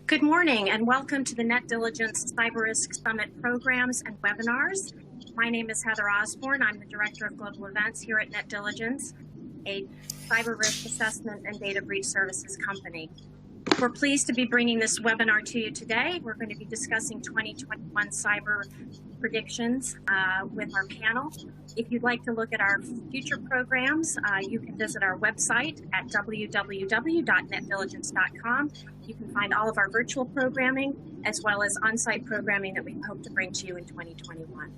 Good morning and welcome to the Net Diligence Cyber Risk Summit programs and webinars. My name is Heather Osborne. I'm the Director of Global Events here at Net Diligence, a cyber risk assessment and data breach services company. We're pleased to be bringing this webinar to you today. We're going to be discussing 2021 cyber predictions with our panel. If you'd like to look at our future programs, you can visit our website at www.netdiligence.com. You can find all of our virtual programming as well as on-site programming that we hope to bring to you in 2021.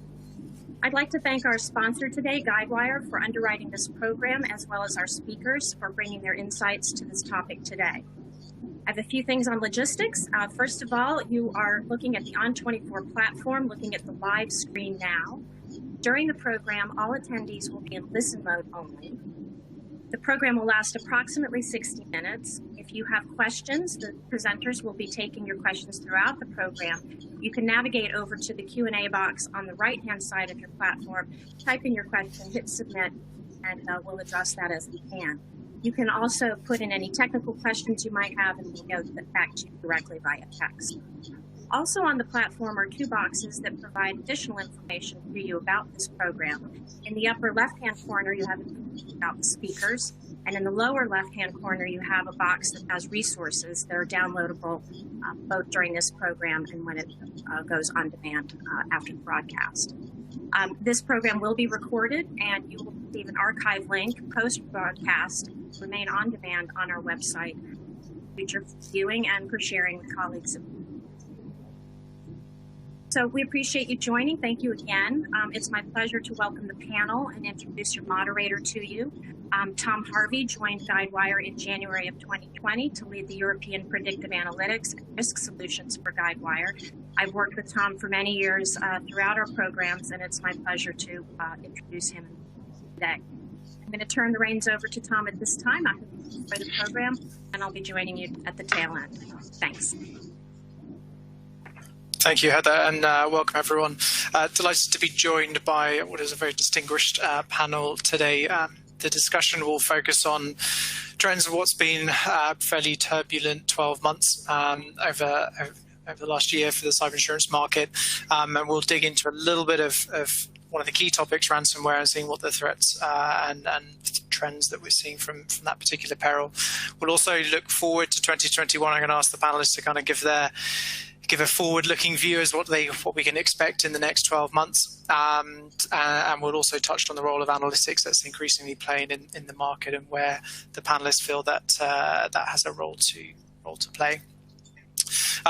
I'd like to thank our sponsor today, Guidewire, for underwriting this program, as well as our speakers for bringing their insights to this topic today. I have a few things on logistics. First of all, you are looking at the On24 platform, looking at the live screen now. During the program, all attendees will be in listen mode only. The program will last approximately 60 minutes. If you have questions, the presenters will be taking your questions throughout the program. You can navigate over to the Q&A box on the right-hand side of your platform, type in your question, hit submit, and we'll address that as we can. You can also put in any technical questions you might have, and we'll go back to you directly via text. Also on the platform are two boxes that provide additional information for you about this program. In the upper left-hand corner, you have information about the speakers, and in the lower left-hand corner, you have a box that has resources that are downloadable both during this program and when it goes on demand after the broadcast. This program will be recorded, and you will receive an archive link post-broadcast, remain on demand on our website, future viewing and for sharing with colleagues. So we appreciate you joining. Thank you again. It's my pleasure to welcome the panel and introduce your moderator to you. Tom Harvey joined Guidewire in January of 2020 to lead the European Predictive Analytics and Risk Solutions for Guidewire. I've worked with Tom for many years throughout our programs, and it's my pleasure to introduce him today. I'm going to turn the reins over to Tom at this time after the program, and I'll be joining you at the tail end. Thanks. Thank you, Heather, and welcome everyone. Delighted to be joined by what is a very distinguished panel today. The discussion will focus on trends of what's been a fairly turbulent 12 months over the last year for the cyber insurance market, and we'll dig into a little bit of one of the key topics, ransomware, and seeing what the threats and trends that we're seeing from that particular peril. We'll also look forward to 2021. I'm going to ask the panelists to kind of give a forward-looking view as what we can expect in the next 12 months. And we'll also touch on the role of analytics that's increasingly playing in the market, and where the panelists feel that that has a role to play.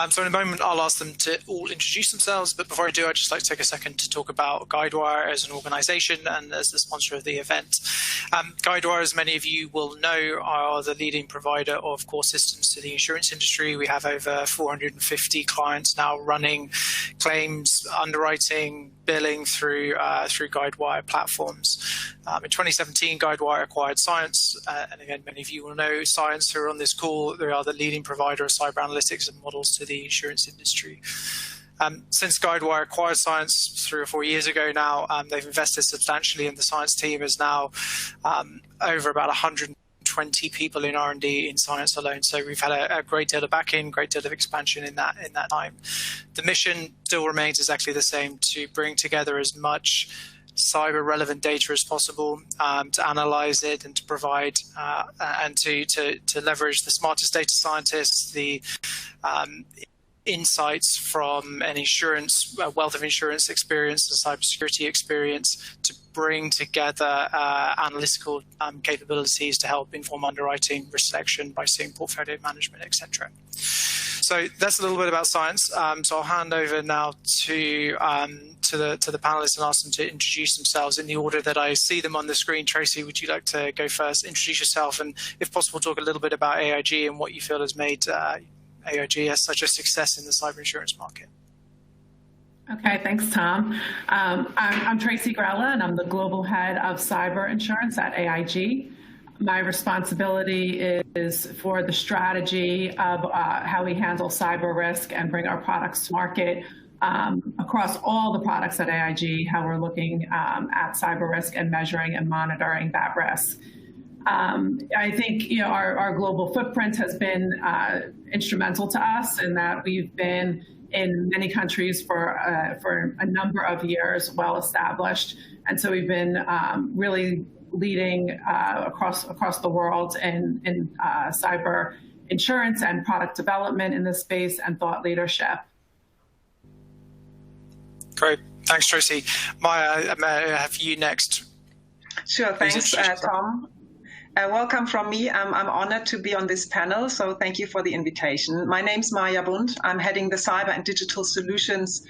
So in a moment, I'll ask them to all introduce themselves. But before I do, I'd just like to take a second to talk about Guidewire as an organization and as the sponsor of the event. Guidewire, as many of you will know, are the leading provider of core systems to the insurance industry. We have over 450 clients now running claims, underwriting, billing through Guidewire platforms. In 2017, Guidewire acquired Science, and again, many of you will know Science who are on this call. They are the leading provider of cyber analytics and models to the insurance industry. Since Guidewire acquired Science 3 or 4 years ago now, they've invested substantially, and the Science team is now over about 120 people in R&D in Science alone. So we've had a great deal of backing, great deal of expansion in that time. The mission still remains exactly the same: to bring together as much cyber relevant data as possible, to analyze it and to provide and to leverage the smartest data scientists, the insights from an wealth of insurance experience and cybersecurity experience, to bring together analytical capabilities to help inform underwriting, risk selection, pricing, portfolio management, etc. So that's a little bit about Science. So I'll hand over now to the panelists and ask them to introduce themselves in the order that I see them on the screen. Tracie, would you like to go first? Introduce yourself, and if possible, talk a little bit about AIG and what you feel has made AIG as such a success in the cyber insurance market. Okay, thanks, Tom. I'm Tracie Grella, and I'm the Global Head of Cyber Insurance at AIG. My responsibility is for the strategy of how we handle cyber risk and bring our products to market across all the products at AIG, how we're looking at cyber risk and measuring and monitoring that risk. I think our global footprint has been instrumental to us in that we've been in many countries for a number of years, well established, and so we've been really leading across the world in cyber insurance and product development in this space and thought leadership. Great, thanks, Tracie. Maya, may I have you next? Sure, thanks, Tom. Welcome from me. I'm honored to be on this panel, so thank you for the invitation. My name's Maya Bundt. I'm heading the Cyber and Digital Solutions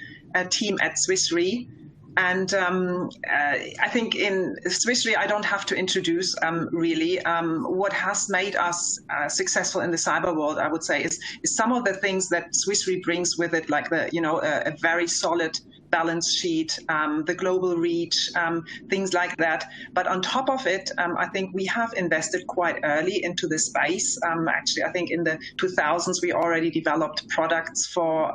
team at SwissRe. And I think in SwissRe, I don't have to introduce really what has made us successful in the cyber world, I would say, is some of the things that SwissRe brings with it, like a very solid balance sheet, the global reach, things like that. But on top of it, I think we have invested quite early into the space. Actually, I think in the 2000s, we already developed products for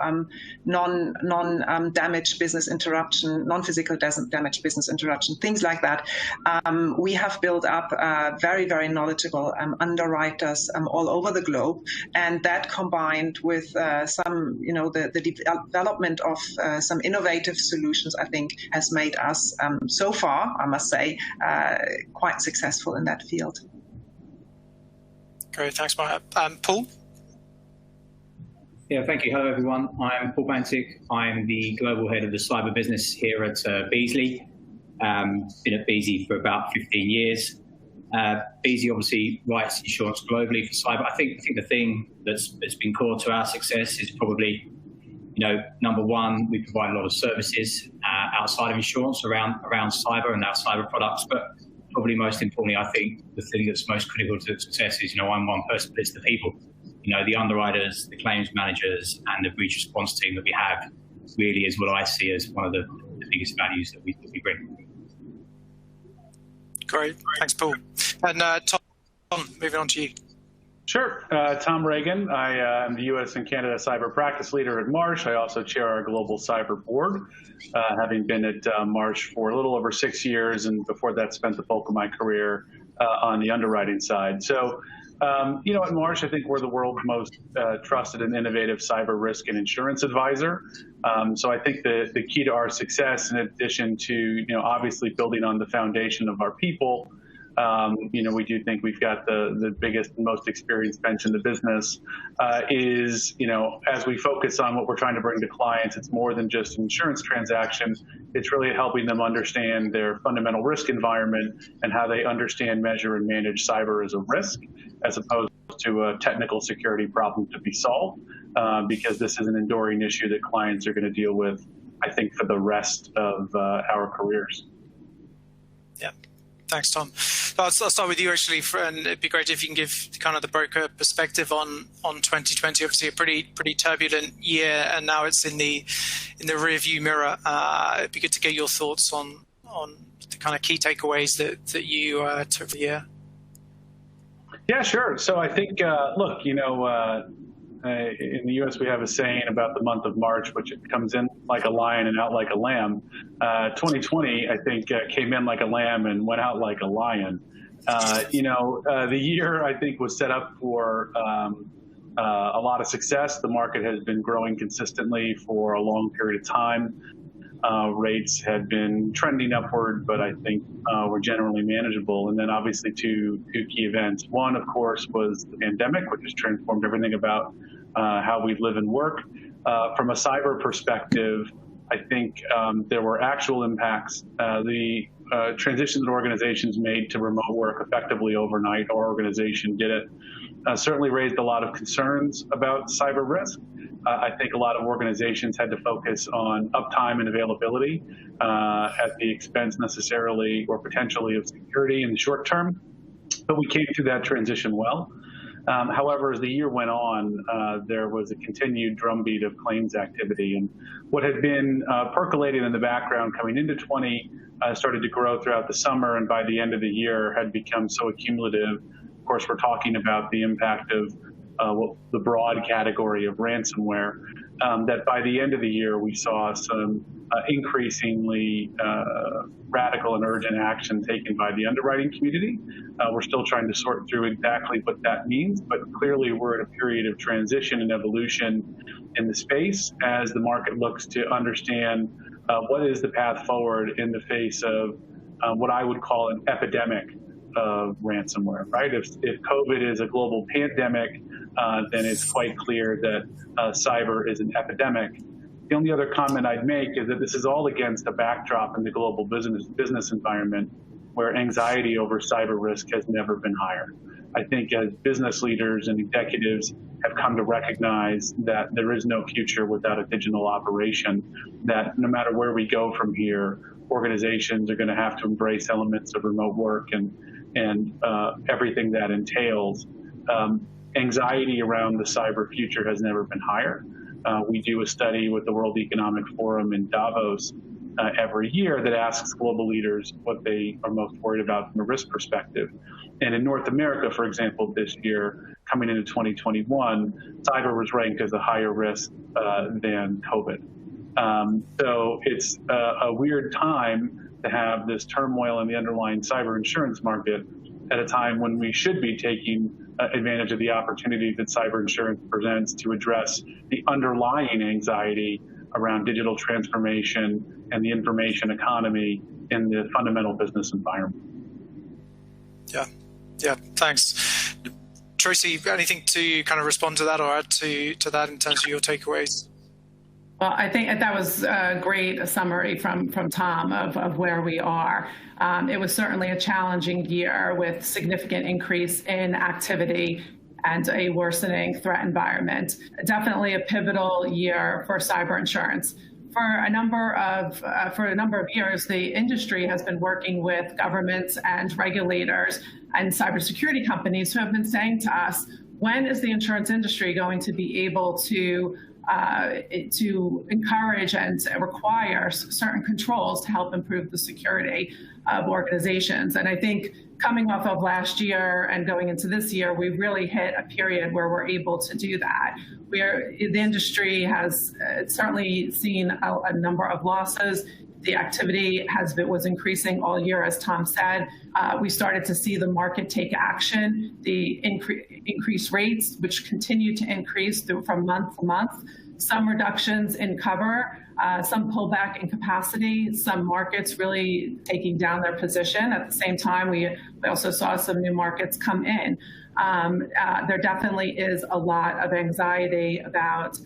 non-damage business interruption, non-physical damage business interruption, things like that. We have built up very, very knowledgeable underwriters all over the globe. And that combined with some, the development of some innovative solutions, I think, has made us so far, I must say, quite successful in that field. Great, thanks, Maya. Paul? Yeah, thank you. Hello, everyone. I'm Paul Bantick. I'm the global head of the cyber business here at Beazley. Been at Beazley for about 15 years. Beazley obviously writes insurance globally for cyber. I think the thing that's been core to our success is probably, number one, we provide a lot of services outside of insurance around cyber and our cyber products. But probably most importantly, I think the thing that's most critical to success is, I'm one person, but it's the people. The underwriters, the claims managers, and the breach response team that we have really is what I see as one of the biggest values that we bring. Great, thanks, Paul. And Tom, moving on to you. Sure. Tom Reagan. I am the U.S. and Canada Cyber Practice Leader at Marsh. I also chair our Global Cyber Board, having been at Marsh for a little over 6 years, and before that spent the bulk of my career on the underwriting side. So, at Marsh, I think we're the world's most trusted and innovative cyber risk and insurance advisor. So I think the key to our success, in addition to, obviously building on the foundation of our people, we do think we've got the biggest and most experienced bench in the business, is, as we focus on what we're trying to bring to clients, it's more than just an insurance transaction. It's really helping them understand their fundamental risk environment and how they understand, measure, and manage cyber as a risk, as opposed to a technical security problem to be solved, because this is an enduring issue that clients are going to deal with, I think, for the rest of our careers. Yeah. Thanks, Tom. I'll start with you, actually, and it'd be great if you can give kind of the broker perspective on 2020. Obviously, a pretty turbulent year, and now it's in the rearview mirror. It'd be good to get your thoughts on the kind of key takeaways that you took the year. Yeah, sure. So I think, look, in the U.S., we have a saying about the month of March, which it comes in like a lion and out like a lamb. 2020, I think, came in like a lamb and went out like a lion. The year, I think, was set up for a lot of success. The market has been growing consistently for a long period of time. Rates had been trending upward, but I think were generally manageable. And then obviously two key events. One, of course, was the pandemic, which has transformed everything about how we live and work. From a cyber perspective, I think there were actual impacts. The transition that organizations made to remote work effectively overnight, our organization did it, certainly raised a lot of concerns about cyber risk. I think a lot of organizations had to focus on uptime and availability at the expense necessarily or potentially of security in the short term. But we came through that transition well. However, as the year went on, there was a continued drumbeat of claims activity. And what had been percolating in the background coming into 20 started to grow throughout the summer, and by the end of the year had become so accumulative. Of course, we're talking about the impact of the broad category of ransomware, that by the end of the year, we saw some increasingly radical and urgent action taken by the underwriting community. We're still trying to sort through exactly what that means, but clearly we're in a period of transition and evolution in the space as the market looks to understand what is the path forward in the face of what I would call an epidemic of ransomware, right? If COVID is a global pandemic, then it's quite clear that cyber is an epidemic. The only other comment I'd make is that this is all against a backdrop in the global business environment where anxiety over cyber risk has never been higher. I think as business leaders and executives have come to recognize that there is no future without a digital operation, that no matter where we go from here, organizations are going to have to embrace elements of remote work and everything that entails. Anxiety around the cyber future has never been higher. We do a study with the World Economic Forum in Davos every year that asks global leaders what they are most worried about from a risk perspective. And in North America, for example, this year, coming into 2021, cyber was ranked as a higher risk than COVID. So it's a weird time to have this turmoil in the underlying cyber insurance market at a time when we should be taking advantage of the opportunity that cyber insurance presents to address the underlying anxiety around digital transformation and the information economy in the fundamental business environment. Yeah, thanks. Tracie, anything to kind of respond to that or add to that in terms of your takeaways? Well, I think that was a great summary from Tom of where we are. It was certainly a challenging year with significant increase in activity and a worsening threat environment. Definitely a pivotal year for cyber insurance. For a number of years, the industry has been working with governments and regulators and cybersecurity companies who have been saying to us, when is the insurance industry going to be able to encourage and require certain controls to help improve the security of organizations? And I think coming off of last year and going into this year, we really hit a period where we're able to do that. The industry has certainly seen a number of losses. The activity was increasing all year, as Tom said. We started to see the market take action, the increased rates, which continue to increase from month to month, some reductions in cover, some pullback in capacity, some markets really taking down their position. At the same time, we also saw some new markets come in. There definitely is a lot of anxiety about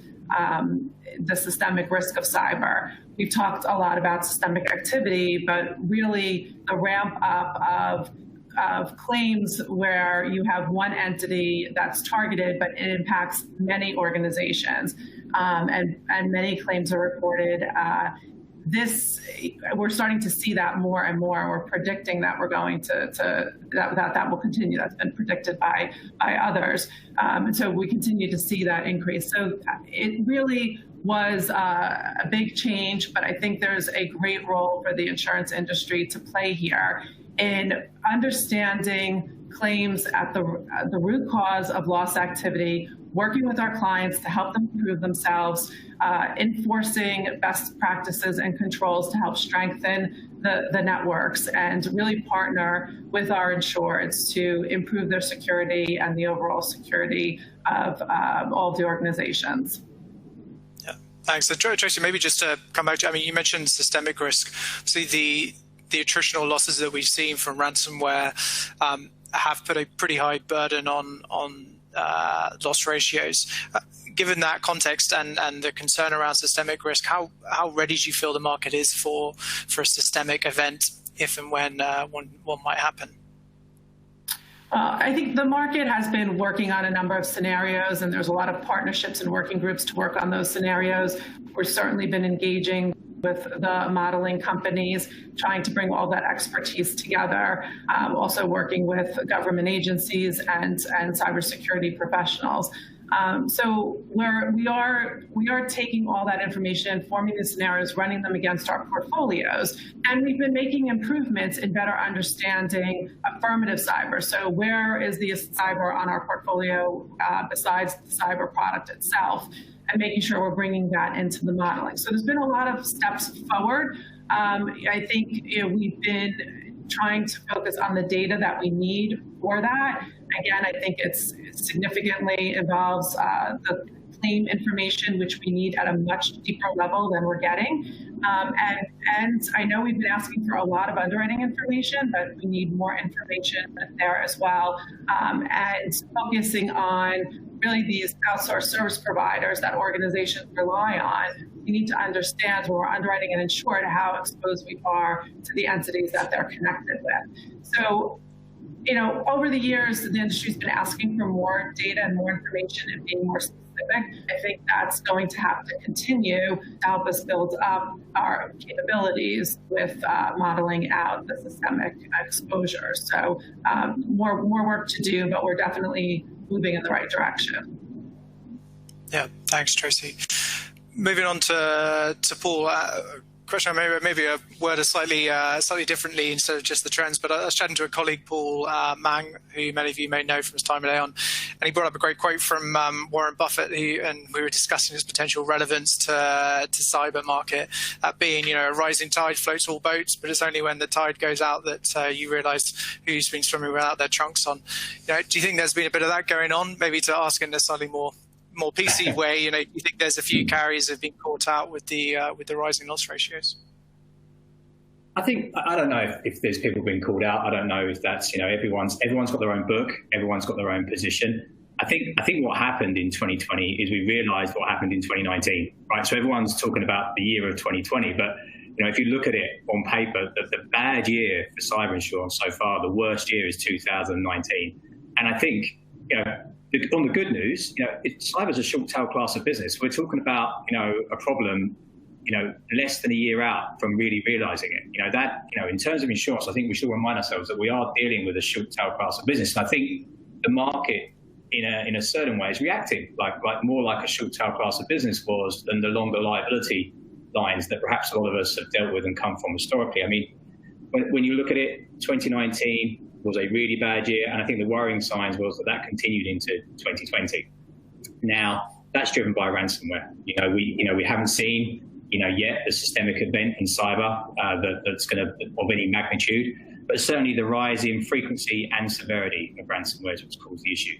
the systemic risk of cyber. We've talked a lot about systemic activity, but really the ramp up of claims where you have one entity that's targeted, but it impacts many organizations, and many claims are reported. We're starting to see that more and more, and we're predicting that we're going that will continue. That's been predicted by others. And so we continue to see that increase. So it really was a big change, but I think there's a great role for the insurance industry to play here in understanding claims at the root cause of loss activity, working with our clients to help them improve themselves, enforcing best practices and controls to help strengthen the networks, and really partner with our insureds to improve their security and the overall security of all the organizations. Yeah, thanks. So Tracie, maybe just to come back to, you mentioned systemic risk. So the attritional losses that we've seen from ransomware have put a pretty high burden on loss ratios. Given that context and the concern around systemic risk, how ready do you feel the market is for a systemic event if and when one might happen? I think the market has been working on a number of scenarios, and there's a lot of partnerships and working groups to work on those scenarios. We've certainly been engaging with the modeling companies, trying to bring all that expertise together, also working with government agencies and cybersecurity professionals. So we are taking all that information, forming the scenarios, running them against our portfolios, and we've been making improvements in better understanding affirmative cyber. So where is the cyber on our portfolio besides the cyber product itself? and making sure we're bringing that into the modeling. So there's been a lot of steps forward. I think we've been trying to focus on the data that we need for that. Again, I think it significantly involves the claim information, which we need at a much deeper level than we're getting. And I know we've been asking for a lot of underwriting information, but we need more information there as well. And focusing on really these outsourced service providers that organizations rely on. We need to understand when we're underwriting and insured how exposed we are to the entities that they're connected with. So, over the years, the industry's been asking for more data and more information and being more specific. I think that's going to have to continue to help us build up our capabilities with modeling out the systemic exposure. So more work to do, but we're definitely moving in the right direction. Yeah, thanks, Tracie. Moving on to Paul. Question maybe a word slightly differently instead of just the trends, but I was chatting to a colleague, Paul Mang, who many of you may know from his time at Aon, and he brought up a great quote from Warren Buffett, and we were discussing its potential relevance to cyber market, being, a rising tide floats all boats, but it's only when the tide goes out that you realise who's been swimming without their trunks on. Do you think there's been a bit of that going on? Maybe to ask in a slightly more PC way, you think there's a few carriers have been caught out with the rising loss ratios? I don't know if there's people being called out. I don't know if that's, everyone's got their own book, everyone's got their own position. I think what happened in 2020 is we realized what happened in 2019, right? So everyone's talking about the year of 2020, but if you look at it on paper, the bad year for cyber insurance so far, the worst year is 2019. And I think, on the good news, cyber's a short tail class of business. We're talking about, a problem, less than a year out from really realizing it. In terms of insurance, I think we should remind ourselves that we are dealing with a short tail class of business. And I think the market, in a certain way, is reacting like more like a short tail class of business was than the longer liability lines that perhaps a lot of us have dealt with and come from historically. I mean, when you look at it, 2019 was a really bad year, and I think the worrying signs was that continued into 2020. Now, that's driven by ransomware. We haven't seen, yet a systemic event in cyber that's going to of any magnitude, but certainly the rise in frequency and severity of ransomware is what's caused the issue.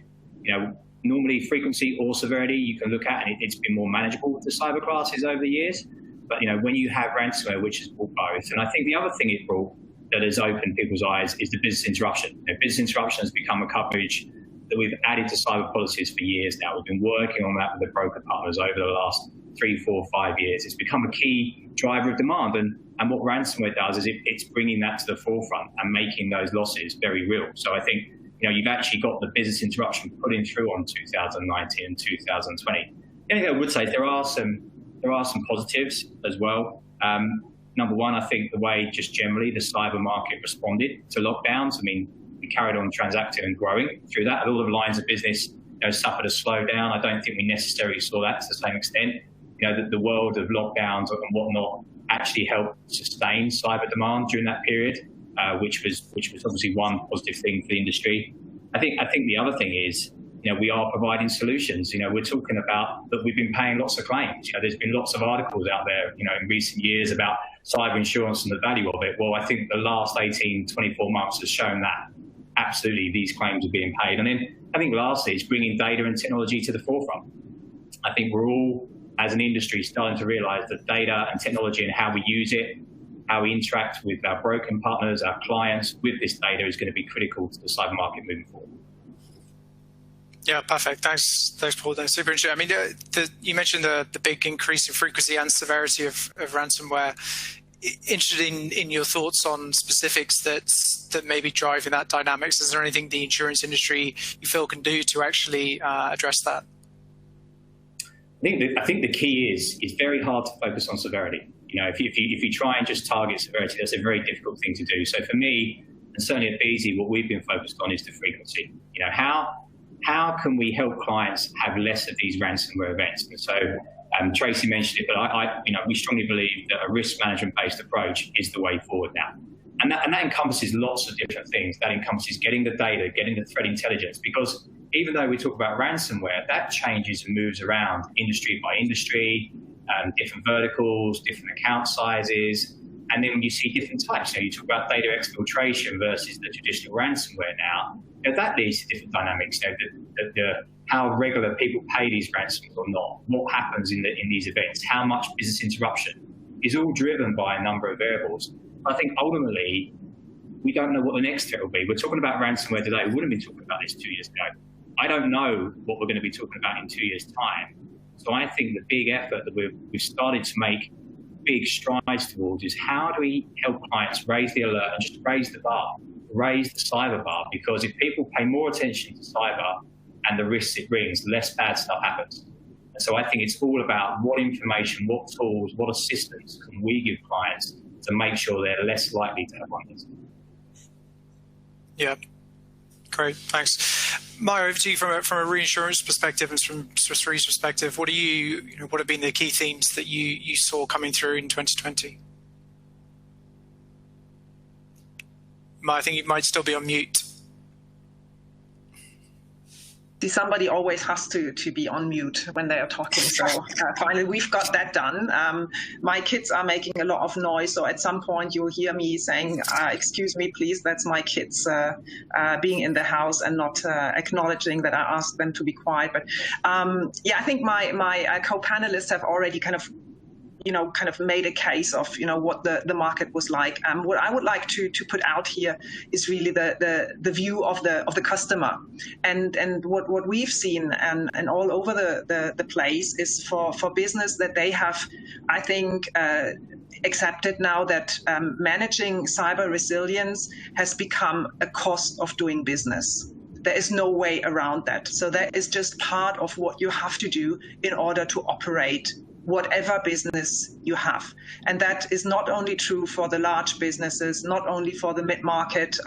Normally frequency or severity you can look at, and it's been more manageable with the cyber classes over the years. But when you have ransomware, which has brought both, and I think the other thing it brought that has opened people's eyes is the business interruption. Business interruption has become a coverage that we've added to cyber policies for years now. We've been working on that with the broker partners over the last 3, 4, 5 years. It's become a key driver of demand. And what ransomware does is it's bringing that to the forefront and making those losses very real. So I think, you've actually got the business interruption putting through on 2019 and 2020. The only thing I would say is there are some positives as well. Number one, I think the way just generally the cyber market responded to lockdowns. I mean, we carried on transacting and growing through that. A lot of lines of business suffered a slowdown. I don't think we necessarily saw that to the same extent. The world of lockdowns and whatnot actually helped sustain cyber demand during that period, which was obviously one positive thing for the industry. I think the other thing is, we are providing solutions. We're talking about that we've been paying lots of claims. There's been lots of articles out there, in recent years about cyber insurance and the value of it. Well, I think the last 18, 24 months has shown that absolutely these claims are being paid. And then I think lastly is bringing data and technology to the forefront. I think we're all, as an industry, starting to realize that data and technology and how we use it, how we interact with our broker partners, our clients with this data is going to be critical to the cyber market moving forward. Yeah, perfect. Thanks, Paul. That's super interesting. I mean, you mentioned the big increase in frequency and severity of ransomware. Interested in your thoughts on specifics that may be driving that dynamics. Is there anything the insurance industry you feel can do to actually address that? I think the key is it's very hard to focus on severity. If you try and just target severity, that's a very difficult thing to do. So for me, and certainly at Beazley, what we've been focused on is the frequency. How can we help clients have less of these ransomware events? And so Tracie mentioned it, but we strongly believe that a risk management-based approach is the way forward now. And that encompasses lots of different things. That encompasses getting the data, getting the threat intelligence, because even though we talk about ransomware, that changes and moves around industry by industry, different verticals, different account sizes, and then you see different types. You talk about data exfiltration versus the traditional ransomware now. That leads to different dynamics. How regular people pay these ransoms or not, what happens in these events, how much business interruption is all driven by a number of variables. I think ultimately, we don't know what the next threat will be. We're talking about ransomware today. We wouldn't have been talking about this 2 years ago. I don't know what we're going to be talking about in 2 years' time. So I think the big effort that we've started to make big strides towards is how do we help clients raise the alert and just raise the bar, raise the cyber bar, because if people pay more attention to cyber and the risks it brings, less bad stuff happens. And so I think it's all about what information, what tools, what assistance can we give clients to make sure they're less likely to have one of these. Yeah, great, thanks. Maya, over to you from a reinsurance perspective and from SwissRe's perspective. What what have been the key themes that you saw coming through in 2020? Maya, I think you might still be on mute. Somebody always has to be on mute when they are talking. So finally, we've got that done. My kids are making a lot of noise. So at some point, you'll hear me saying, excuse me, please, that's my kids being in the house and not acknowledging that I asked them to be quiet. But I think my co-panelists have already kind of made a case of, what the market was like. What I would like to put out here is really the view of the customer. And what we've seen and all over the place is for business that they have, I think, accepted now that managing cyber resilience has become a cost of doing business. There is no way around that. So that is just part of what you have to do in order to operate whatever business you have. And that is not only true for the large businesses, not only for the mid-market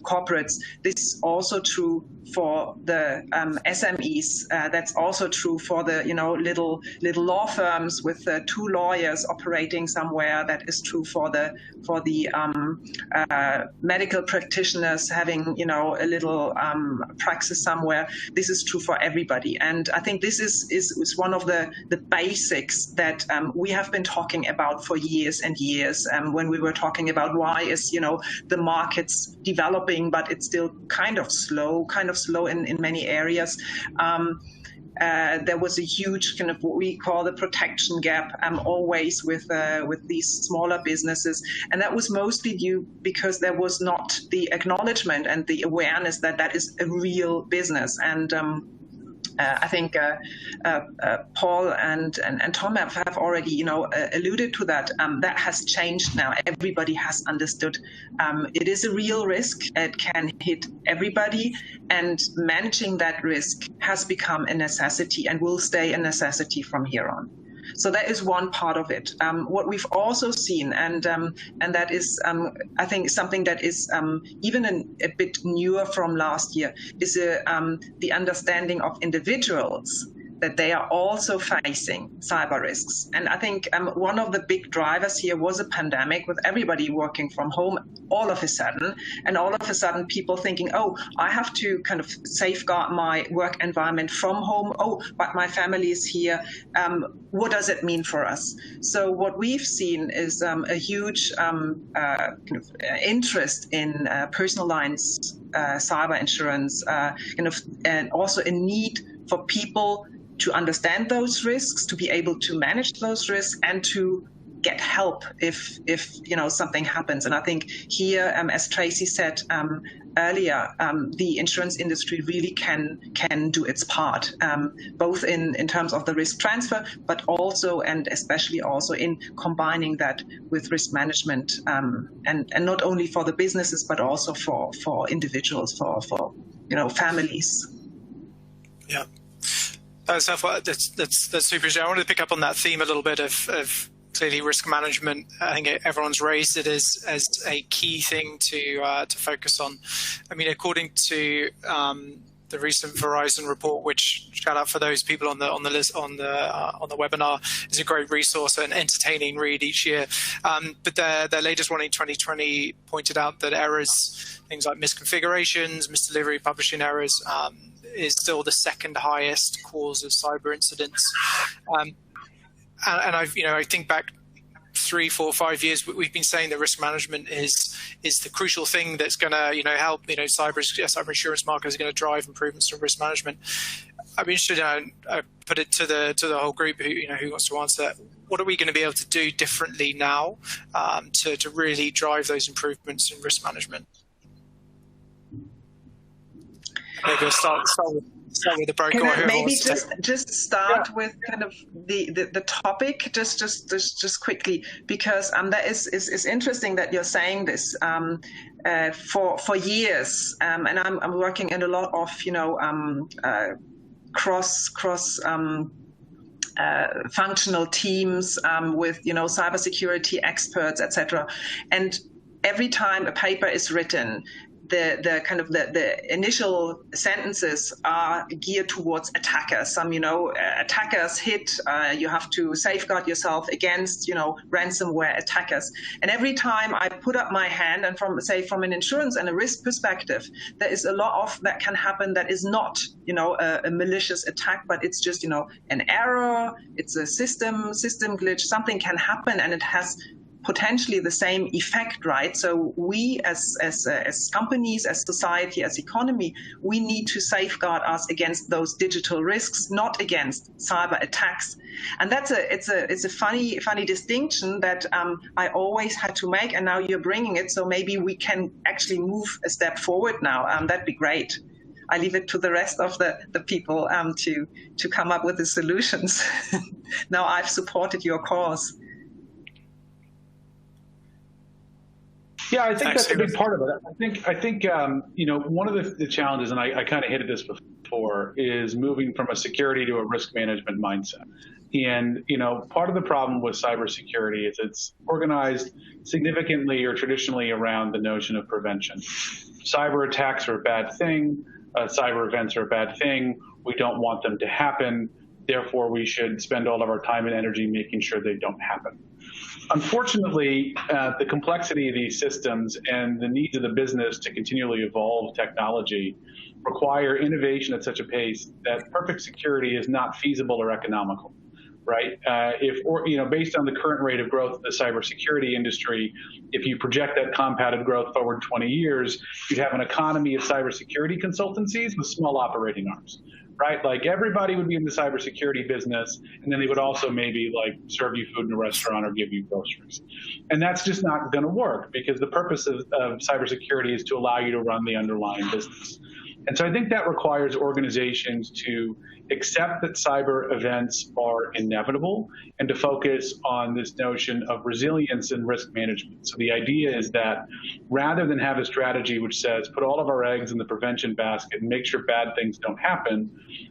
corporates. This is also true for the SMEs. That's also true for the little law firms with 2 lawyers operating somewhere. That is true for the medical practitioners having a little praxis somewhere. This is true for everybody. And I think this is one of the basics that we have been talking about for years and years. When we were talking about why is the market's developing, but it's still kind of slow in many areas. There was a huge kind of what we call the protection gap always with these smaller businesses. And that was mostly due because there was not the acknowledgement and the awareness that that is a real business. And I think Paul and Tom have already, alluded to that. That has changed now. Everybody has understood it is a real risk. It can hit everybody, and managing that risk has become a necessity and will stay a necessity from here on. So that is one part of it. What we've also seen, and that is, I think, something that is even a bit newer from last year, is the understanding of individuals that they are also facing cyber risks. And I think one of the big drivers here was a pandemic with everybody working from home all of a sudden, and all of a sudden people thinking, oh, I have to kind of safeguard my work environment from home. Oh, but my family is here. What does it mean for us? So what we've seen is a huge interest in personal lines cyber insurance, and also a need for people to understand those risks, to be able to manage those risks, and to get help if something happens. And I think here, as Tracie said earlier, the insurance industry really can do its part, both in terms of the risk transfer, but also and especially also in combining that with risk management, and not only for the businesses, but also for individuals, for families. Yeah. That's helpful. That's super interesting. I wanted to pick up on that theme a little bit of clearly risk management. I think everyone's raised it as a key thing to focus on. I mean, according to the recent Verizon report, which, shout out for those people on the list on the webinar, is a great resource and entertaining read each year. But their latest one in 2020 pointed out that errors, things like misconfigurations, misdelivery, publishing errors, is still the second highest cause of cyber incidents. And I think back 3, 4, 5 years, we've been saying that risk management is the crucial thing that's going to help cyber insurance market is going to drive improvements in risk management. I'd be interested. I put it to the whole group who wants to answer that. What are we going to be able to do differently now to really drive those improvements in risk management? Maybe I'll start with the broker. Can I maybe just start with kind of the topic just quickly, because that is interesting that you're saying this. For years, and I'm working in a lot of cross functional teams with cybersecurity experts, etc. And every time a paper is written, the initial sentences are geared towards attackers. Attackers hit. You have to safeguard yourself against ransomware attackers. And every time I put up my hand, and from an insurance and a risk perspective, there is a lot of that can happen that is not a malicious attack, but it's just an error. It's a system glitch. Something can happen, and it has potentially the same effect, right? So we as companies, as society, as economy, we need to safeguard us against those digital risks, not against cyber attacks. And it's a funny distinction that I always had to make, and now you're bringing it. So maybe we can actually move a step forward now. That'd be great. I leave it to the rest of the people to come up with the solutions. Now I've supported your cause. Yeah, I think that's a big part of it. I think one of the challenges, and I kind of hinted this before, is moving from a security to a risk management mindset. And part of the problem with cybersecurity is it's organized significantly or traditionally around the notion of prevention. Cyber attacks are a bad thing. Cyber events are a bad thing. We don't want them to happen. Therefore, we should spend all of our time and energy making sure they don't happen. Unfortunately, the complexity of these systems and the needs of the business to continually evolve technology require innovation at such a pace that perfect security is not feasible or economical, right? Based on the current rate of growth of the cybersecurity industry, if you project that compounded growth forward 20 years, you'd have an economy of cybersecurity consultancies with small operating arms. Right, like everybody would be in the cybersecurity business, and then they would also maybe serve you food in a restaurant or give you groceries. And that's just not going to work, because the purpose of cybersecurity is to allow you to run the underlying business. And so I think that requires organizations to accept that cyber events are inevitable and to focus on this notion of resilience and risk management. So the idea is that rather than have a strategy which says put all of our eggs in the prevention basket and make sure bad things don't happen,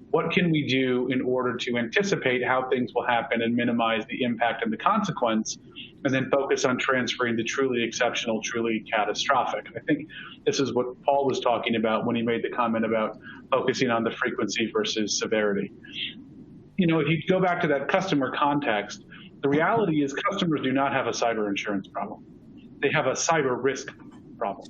what can we do in order to anticipate how things will happen and minimize the impact and the consequence, and then focus on transferring the truly exceptional, truly catastrophic. I think this is what Paul was talking about when he made the comment about focusing on the frequency versus severity. If you go back to that customer context, the reality is customers do not have a cyber insurance problem. They have a cyber risk problem.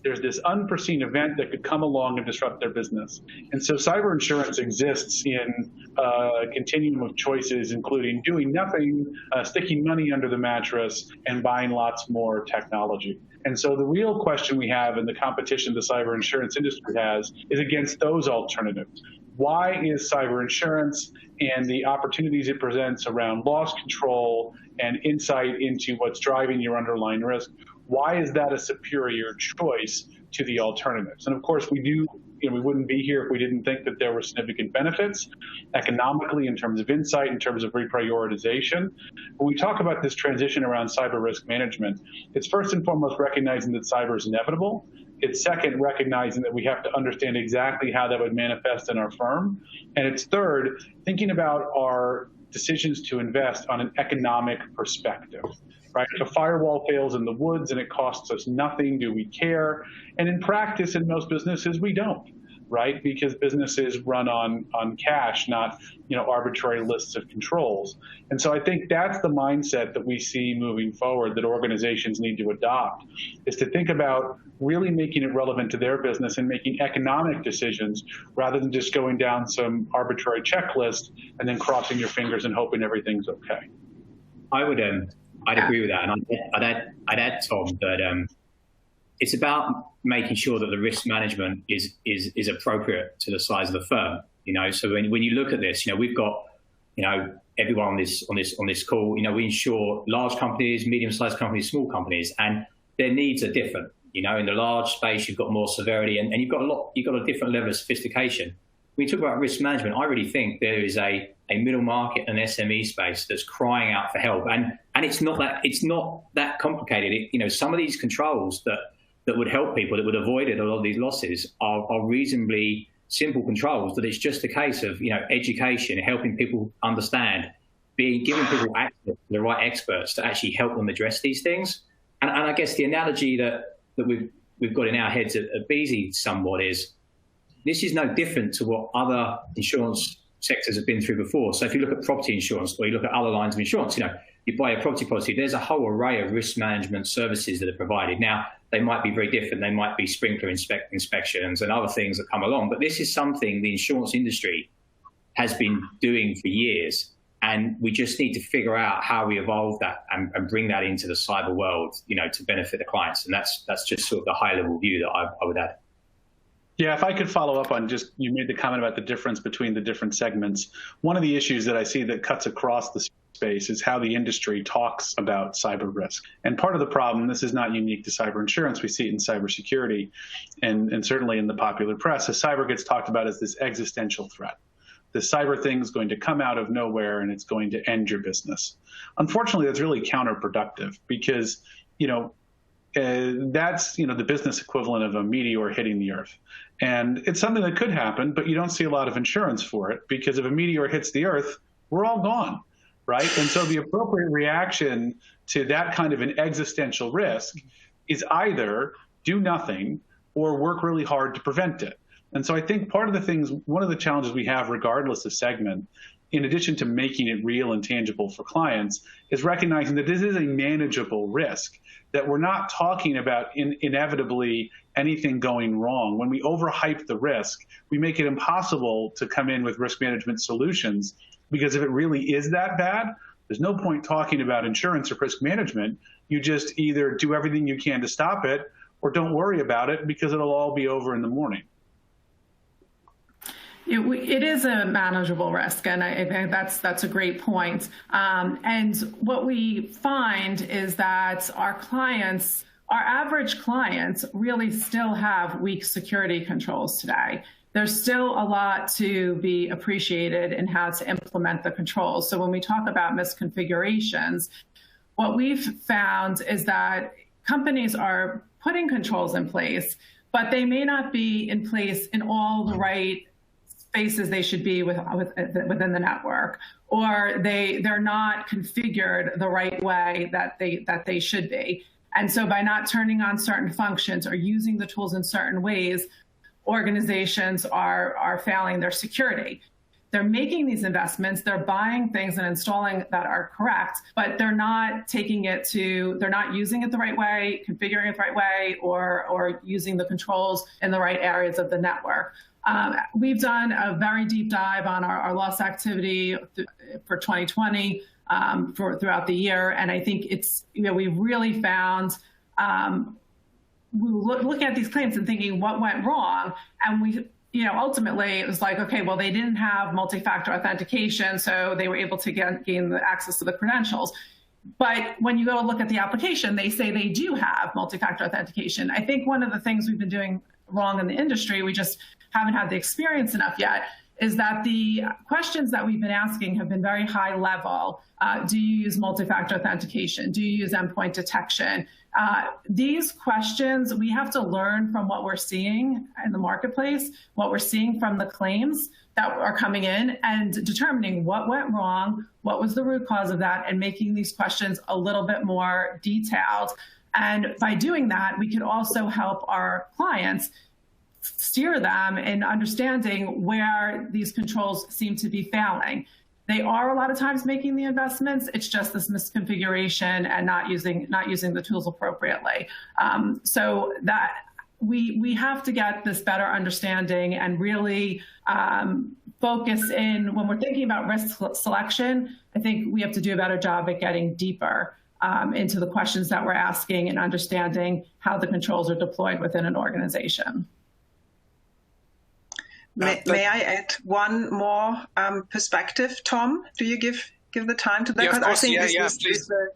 There's this unforeseen event that could come along and disrupt their business. And so cyber insurance exists in a continuum of choices, including doing nothing, sticking money under the mattress, and buying lots more technology. And so the real question we have in the competition the cyber insurance industry has is against those alternatives. Why is cyber insurance and the opportunities it presents around loss control and insight into what's driving your underlying risk, why is that a superior choice to the alternatives? And of course, we wouldn't be here if we didn't think that there were significant benefits economically, in terms of insight, in terms of reprioritization. When we talk about this transition around cyber risk management, it's first and foremost recognizing that cyber is inevitable. It's second, recognizing that we have to understand exactly how that would manifest in our firm. And it's third, thinking about our decisions to invest on an economic perspective. Right? If a firewall fails in the woods and it costs us nothing, do we care? And in practice, in most businesses, we don't. right? Because businesses run on cash, not arbitrary lists of controls. And so I think that's the mindset that we see moving forward that organizations need to adopt, is to think about really making it relevant to their business and making economic decisions rather than just going down some arbitrary checklist and then crossing your fingers and hoping everything's okay. I'd agree with that, and I'd add, Tom, that it's about making sure that the risk management is appropriate to the size of the firm. So when you look at this, we've got everyone on this call. We insure large companies, medium-sized companies, small companies, and their needs are different. In the large space, you've got more severity, and you've got a different level of sophistication. When you talk about risk management, I really think there is a middle market and SME space that's crying out for help, and it's not that complicated. Some of these controls that would help people, that would avoid a lot of these losses, are reasonably simple controls. That it's just a case of education, helping people understand, giving people access to the right experts to actually help them address these things. And I guess the analogy that we've got in our heads at Beazley somewhat is, this is no different to what other insurance sectors have been through before. So if you look at property insurance, or you look at other lines of insurance, you buy a property policy, there's a whole array of risk management services that are provided. Now, they might be very different. They might be sprinkler inspections and other things that come along. But this is something the insurance industry has been doing for years. And we just need to figure out how we evolve that and bring that into the cyber world, to benefit the clients. And that's just sort of the high level view that I would add. Yeah, if I could follow up on you made the comment about the difference between the different segments. One of the issues that I see that cuts across the space is how the industry talks about cyber risk. And part of the problem, this is not unique to cyber insurance, we see it in cybersecurity and certainly in the popular press, as cyber gets talked about as this existential threat. The cyber thing is going to come out of nowhere and it's going to end your business. Unfortunately, that's really counterproductive because, that's the business equivalent of a meteor hitting the Earth. And it's something that could happen, but you don't see a lot of insurance for it, because if a meteor hits the Earth, we're all gone, right? And so the appropriate reaction to that kind of an existential risk is either do nothing or work really hard to prevent it. And so I think one of the challenges we have, regardless of segment, in addition to making it real and tangible for clients, is recognizing that this is a manageable risk, that we're not talking about inevitably anything going wrong. When we overhype the risk, we make it impossible to come in with risk management solutions, because if it really is that bad, there's no point talking about insurance or risk management. You just either do everything you can to stop it or don't worry about it, because it'll all be over in the morning. It is a manageable risk, and I think that's a great point. And what we find is that our average clients really still have weak security controls today. There's still a lot to be appreciated in how to implement the controls. So when we talk about misconfigurations, what we've found is that companies are putting controls in place, but they may not be in place in all the right spaces they should be within the network, or they're not configured the right way that they should be. And so by not turning on certain functions or using the tools in certain ways, organizations are failing their security. They're making these investments, they're buying things and installing that are correct, but they're not using it the right way, configuring it the right way, or using the controls in the right areas of the network. We've done a very deep dive on our loss activity for 2020 throughout the year, and I think we really found looking at these claims and thinking what went wrong, and we ultimately it was like, okay, well, they didn't have multi-factor authentication, so they were able to gain the access to the credentials. But when you go look at the application, they say they do have multi-factor authentication. I think one of the things we've been doing wrong in the industry, we just haven't had the experience enough yet, is that the questions that we've been asking have been very high level. Do you use multi-factor authentication? Do you use endpoint detection? These questions, we have to learn from what we're seeing in the marketplace, what we're seeing from the claims that are coming in, and determining what went wrong, what was the root cause of that, and making these questions a little bit more detailed. And by doing that, we can also help our clients steer them in understanding where these controls seem to be failing. They are a lot of times making the investments. It's just this misconfiguration and not using the tools appropriately. So that we have to get this better understanding and really focus in when we're thinking about risk selection. I think we have to do a better job at getting deeper into the questions that we're asking and understanding how the controls are deployed within an organization. May I add one more perspective, Tom? Do you give the time to that? Yeah, of course. I think Please. The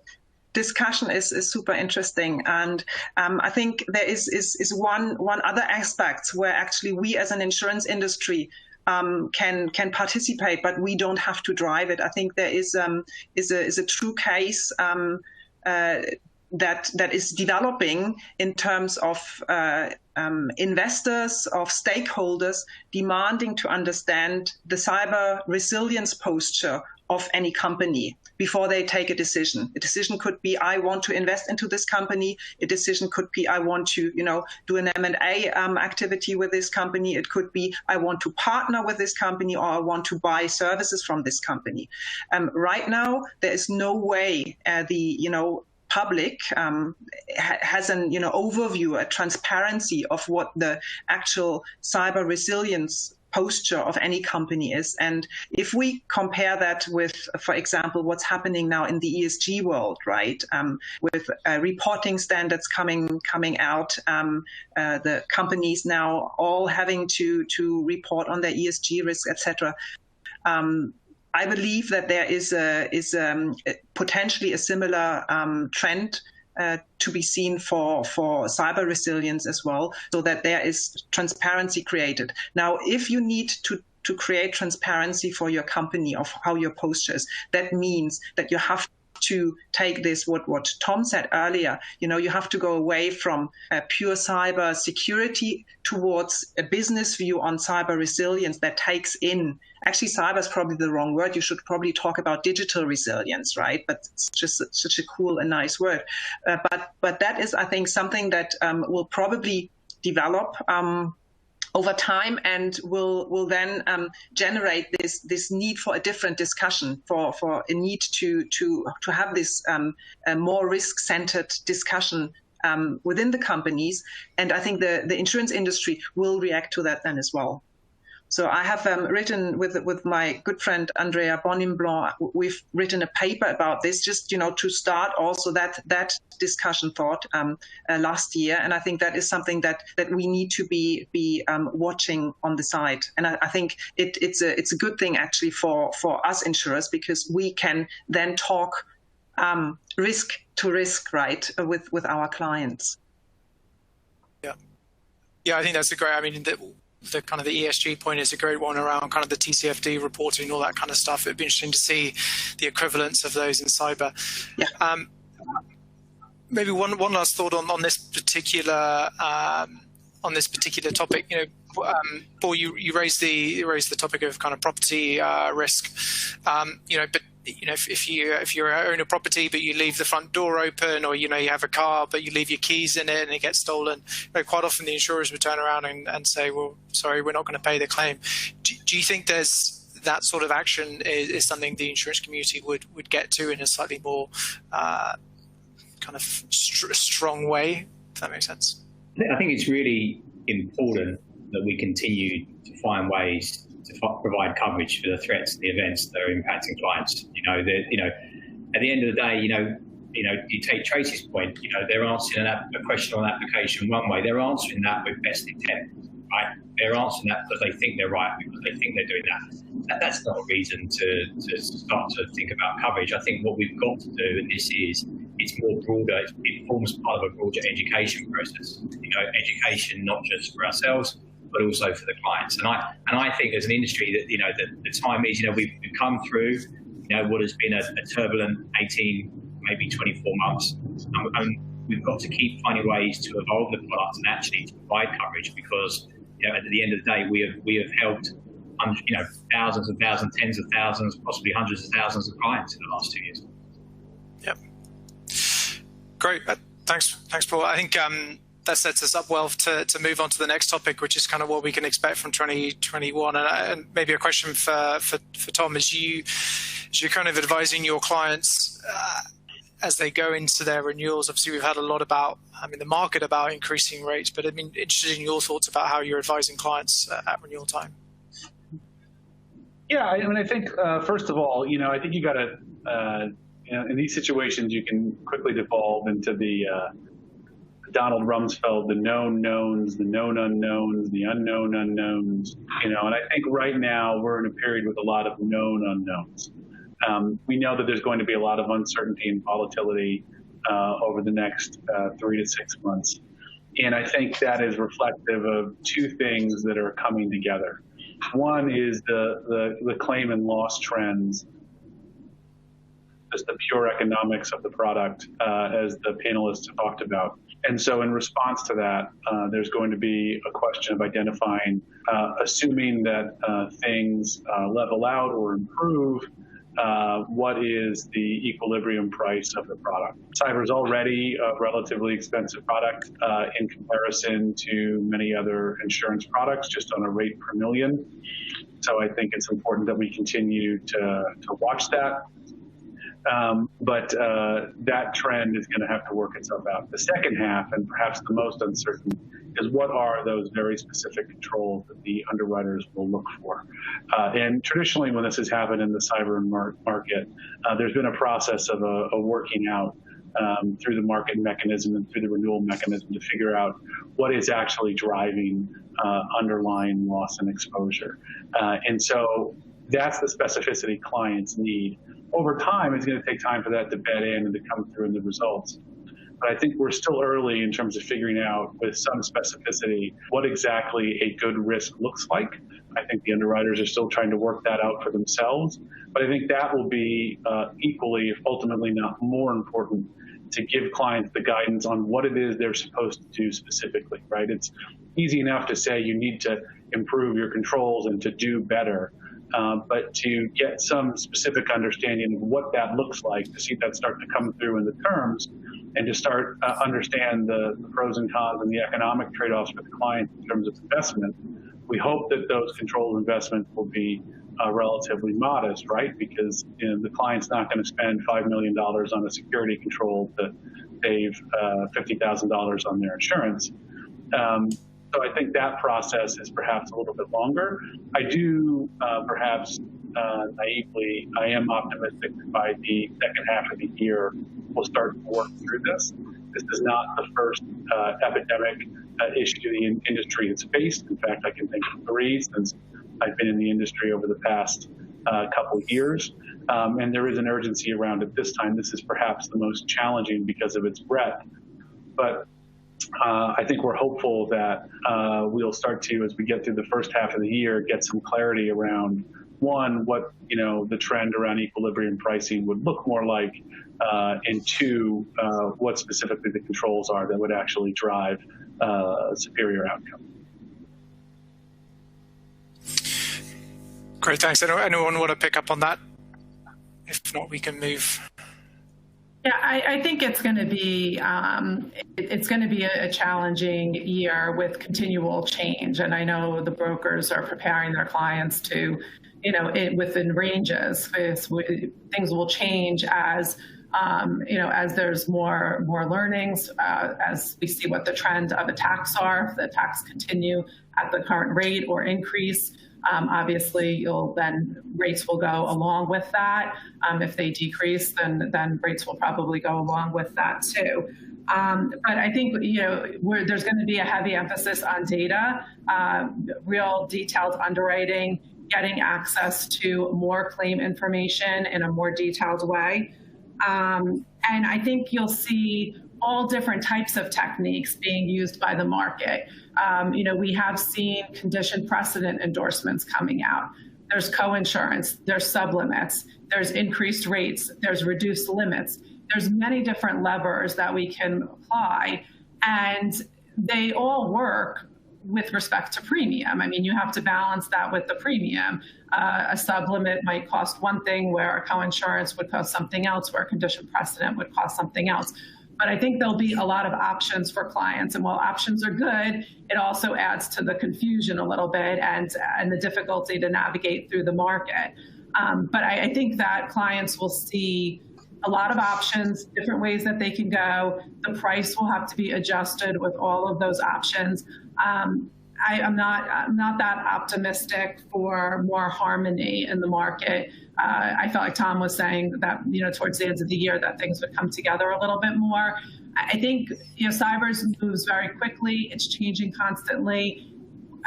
discussion is super interesting, and I think there is one other aspect where actually we as an insurance industry can participate, but we don't have to drive it. I think there is a true case that is developing in terms of investors, of stakeholders demanding to understand the cyber resilience posture of any company before they take a decision. A decision could be, I want to invest into this company. A decision could be, I want to, do an M&A activity with this company. It could be, I want to partner with this company, or I want to buy services from this company. Right now, there is no way the public has an overview, a transparency of what the actual cyber resilience posture of any company is. And if we compare that with, for example, what's happening now in the ESG world, right, with reporting standards coming out, the companies now all having to report on their ESG risks, etc. I believe that there is potentially a similar trend to be seen for cyber resilience as well, so that there is transparency created. Now, if you need to create transparency for your company of how your posture is, that means that you have to take this, what Tom said earlier, you have to go away from pure cyber security towards a business view on cyber resilience that takes in, actually cyber is probably the wrong word. You should probably talk about digital resilience, right? But it's just such a cool and nice word. But that is, I think, something that will probably develop over time, and will then generate this need for a different discussion, for a need to have this more risk-centered discussion within the companies. And I think the insurance industry will react to that then as well. So I have written with my good friend Andrea Bonimblon, we've written a paper about this, just to start also that discussion thought last year, and I think that is something that we need to be watching on the side. And I think it's a good thing actually for us insurers, because we can then talk risk to risk, right, with our clients. Yeah, I think that's a great. I mean, the kind of the ESG point is a great one around kind of the TCFD reporting, all that kind of stuff. It'd be interesting to see the equivalence of those in cyber. Yeah. Maybe one last thought on this particular topic. Paul, you raised the topic of kind of property risk. But if you own a property but you leave the front door open, or you have a car but you leave your keys in it and it gets stolen, quite often the insurers would turn around and say, well, sorry, we're not going to pay the claim. Do you think there's that sort of action is something the insurance community would get to in a slightly more kind of strong way, if that makes sense? I think it's really important that we continue to find ways to provide coverage for the threats and the events that are impacting clients. At the end of the day, you take Tracie's point, they're answering a question on application one way. They're answering that with best intent, right? They're answering that because they think they're right, because they think they're doing that. That's not a reason to start to think about coverage. I think what we've got to do, and it's more broader, it forms part of a broader education process. Education not just for ourselves, but also for the clients. And I think as an industry that the time is, we've come through what has been a turbulent 18, maybe 24 months, and we've got to keep finding ways to evolve the product and actually to provide coverage, because at the end of the day we have helped thousands and thousands, tens of thousands, possibly hundreds of thousands of clients in the last 2 years. Yep. Great. Thanks, Paul. I think that sets us up well to move on to the next topic, which is kind of what we can expect from 2021. And maybe a question for Tom, as you're kind of advising your clients as they go into their renewals. Obviously, we've had a lot about, the market about increasing rates, but I mean, interested in your thoughts about how you're advising clients at renewal time. Yeah, I think first of all, I think you got to, in these situations, you can quickly devolve into the Donald Rumsfeld, the known knowns, the known unknowns, the unknown unknowns, and I think right now we're in a period with a lot of known unknowns. We know that there's going to be a lot of uncertainty and volatility over the next 3 to 6 months. And I think that is reflective of two things that are coming together. One is the claim and loss trends, just the pure economics of the product, as the panelists have talked about. And so in response to that, there's going to be a question of identifying, assuming that things level out or improve, what is the equilibrium price of the product. Cyber is already a relatively expensive product in comparison to many other insurance products, just on a rate per million. So I think it's important that we continue to watch that. But that trend is going to have to work itself out. The second half, and perhaps the most uncertain, is what are those very specific controls that the underwriters will look for. And traditionally, when this has happened in the cyber market, there's been a process of a working out through the market mechanism and through the renewal mechanism to figure out what is actually driving underlying loss and exposure. And so that's the specificity clients need. Over time, it's going to take time for that to bed in and to come through in the results. But I think we're still early in terms of figuring out with some specificity what exactly a good risk looks like. I think the underwriters are still trying to work that out for themselves. But I think that will be equally, if ultimately not more important, to give clients the guidance on what it is they're supposed to do specifically, right? It's easy enough to say you need to improve your controls and to do better. But to get some specific understanding of what that looks like, to see that start to come through in the terms, and to start understand the pros and cons and the economic trade-offs for the client in terms of investment, we hope that those controlled investments will be relatively modest, right? Because the client's not going to spend $5 million on a security control to save $50,000 on their insurance. So I think that process is perhaps a little bit longer. I do perhaps naively, I am optimistic that by the second half of the year, we'll start to work through this. This is not the first epidemic issue the industry has faced. In fact, I can think of 3 since I've been in the industry over the past couple of years. And there is an urgency around it this time. This is perhaps the most challenging because of its breadth. But I think we're hopeful that we'll start to, as we get through the first half of the year, get some clarity around, one, what the trend around equilibrium pricing would look more like, and two, what specifically the controls are that would actually drive superior outcome. Great, thanks. Anyone want to pick up on that? If not, we can move. Yeah, I think it's going to be a challenging year with continual change, and I know the brokers are preparing their clients to, within ranges. Things will change as as there's more learnings, as we see what the trend of attacks are. If the attacks continue at the current rate or increase, obviously rates will go along with that. If they decrease, then rates will probably go along with that too. But I think there's going to be a heavy emphasis on data, real detailed underwriting, getting access to more claim information in a more detailed way. And I think you'll see all different types of techniques being used by the market. We have seen condition precedent endorsements coming out. There's co-insurance, there's sublimits, there's increased rates, there's reduced limits. There's many different levers that we can apply, and they all work with respect to premium. I mean, you have to balance that with the premium. A sublimit might cost one thing where a co-insurance would cost something else, where a condition precedent would cost something else. But I think there'll be a lot of options for clients. And while options are good, it also adds to the confusion a little bit and the difficulty to navigate through the market. But I think that clients will see a lot of options, different ways that they can go. The price will have to be adjusted with all of those options. I'm not that optimistic for more harmony in the market. I felt like Tom was saying that, towards the end of the year that things would come together a little bit more. I think, cyber moves very quickly. It's changing constantly.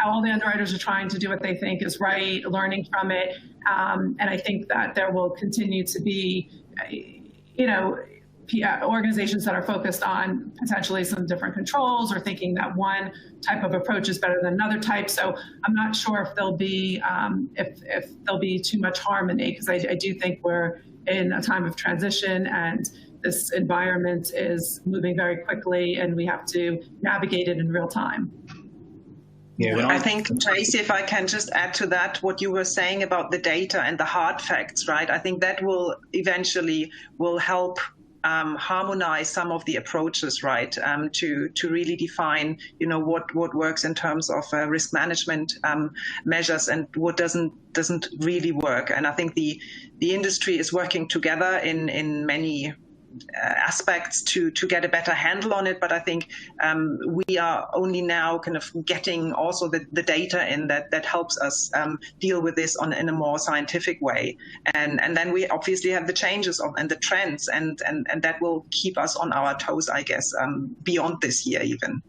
All the underwriters are trying to do what they think is right, learning from it. And I think that there will continue to be, organizations that are focused on potentially some different controls or thinking that one type of approach is better than another type. So I'm not sure if there'll be if there'll be too much harmony, because I do think we're in a time of transition and this environment is moving very quickly and we have to navigate it in real time. Yeah, I think, Tracie, if I can just add to that, what you were saying about the data and the hard facts, right? I think that will eventually help harmonize some of the approaches, right? To really define, what works in terms of risk management measures and what doesn't really work. And I think the industry is working together in many aspects to get a better handle on it. But I think we are only now kind of getting also the data in that helps us deal with this in a more scientific way. And then we obviously have the changes and the trends and that will keep us on our toes, I guess, beyond this year even.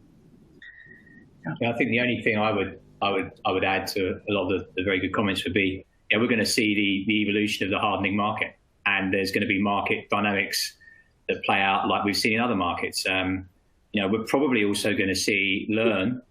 Yeah, I think the only thing I would add to a lot of the very good comments would be, we're going to see the evolution of the hardening market, and there's going to be market dynamics that play out like we've seen in other markets. We're probably also going to learn